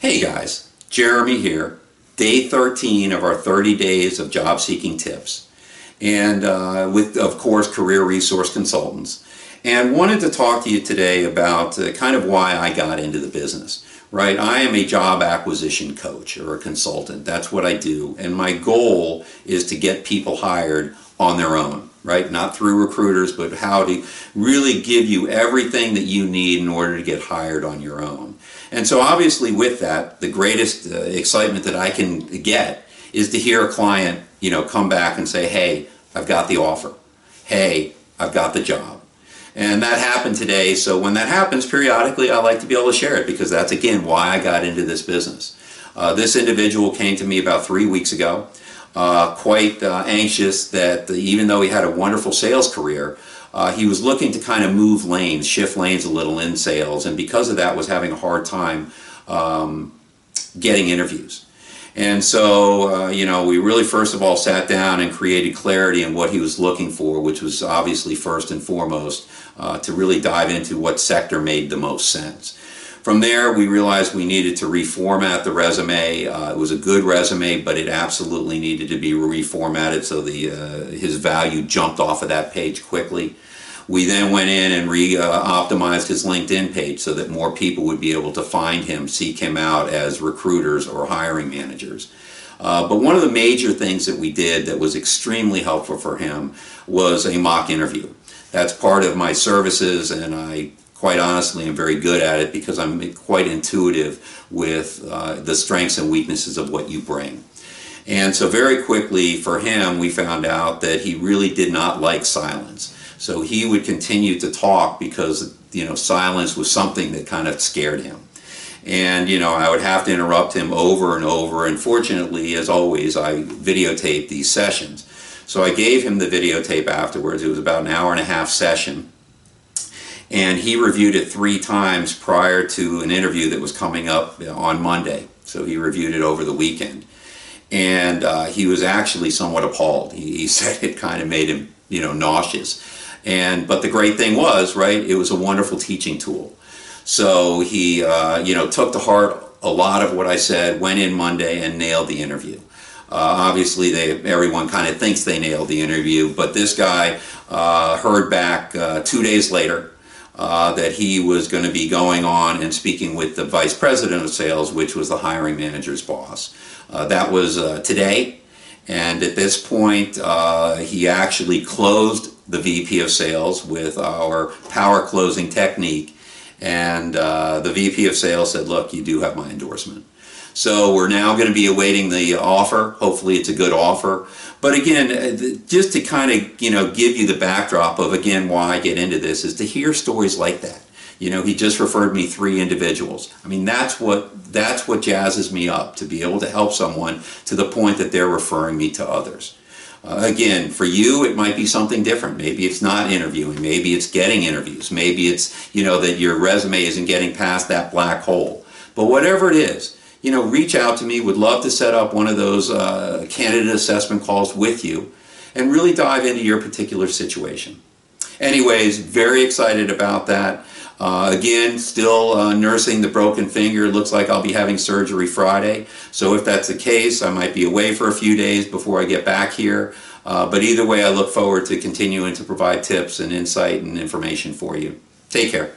Hey guys, Jeremy here. Day 13 of our 30 days of job seeking tips, and with, of course, Career Resource Consultants. And wanted to talk to you today about kind of why I got into the business. Right, I am a job acquisition coach or a consultant. That's what I do, and my goal is to get people hired on their own. Right, not through recruiters, but how to really give you everything that you need in order to get hired on your own. And so obviously with that, the greatest excitement that I can get is to hear a client, come back and say, hey, I've got the offer. Hey, I've got the job. And that happened today. So when that happens periodically, I like to be able to share it because that's, again, why I got into this business. This individual came to me about 3 weeks ago, quite anxious that even though he had a wonderful sales career, he was looking to kind of move lanes, shift lanes a little in sales, and because of that was having a hard time getting interviews. And so, we really first of all sat down and created clarity in what he was looking for, which was obviously first and foremost to really dive into what sector made the most sense. From there, we realized we needed to reformat the resume. It was a good resume, but it absolutely needed to be reformatted so his value jumped off of that page quickly. We then went in and optimized his LinkedIn page so that more people would be able to find him, seek him out as recruiters or hiring managers. But one of the major things that we did that was extremely helpful for him was a mock interview. That's part of my services, and I quite honestly am very good at it because I'm quite intuitive with the strengths and weaknesses of what you bring. And so very quickly for him, we found out that he really did not like silence. So he would continue to talk because, silence was something that kind of scared him. And, I would have to interrupt him over and over. And fortunately, as always, I videotaped these sessions. So I gave him the videotape afterwards. It was about an hour and a half session. And he reviewed it 3 times prior to an interview that was coming up on Monday. So he reviewed it over the weekend. And he was actually somewhat appalled. He said it kind of made him, nauseous. But the great thing was, right, it was a wonderful teaching tool. So he, took to heart a lot of what I said, went in Monday and nailed the interview. Obviously, everyone kind of thinks they nailed the interview, but this guy heard back 2 days later that he was going to be going on and speaking with the vice president of sales, which was the hiring manager's boss. That was today, and at this point, he actually closed the VP of sales with our power closing technique, and the VP of sales said, look, you do have my endorsement. So we're now going to be awaiting the offer. Hopefully it's a good offer. But again, just to kind of, give you the backdrop of, again, why I get into this is to hear stories like that. He just referred me 3 individuals. I mean, that's what jazzes me up, to be able to help someone to the point that they're referring me to others. Again, for you, it might be something different. Maybe it's not interviewing. Maybe it's getting interviews. Maybe it's, that your resume isn't getting past that black hole. But whatever it is, reach out to me. Would love to set up one of those candidate assessment calls with you and really dive into your particular situation. Anyways, very excited about that. Again, still nursing the broken finger. Looks like I'll be having surgery Friday. So if that's the case, I might be away for a few days before I get back here. But either way, I look forward to continuing to provide tips and insight and information for you. Take care.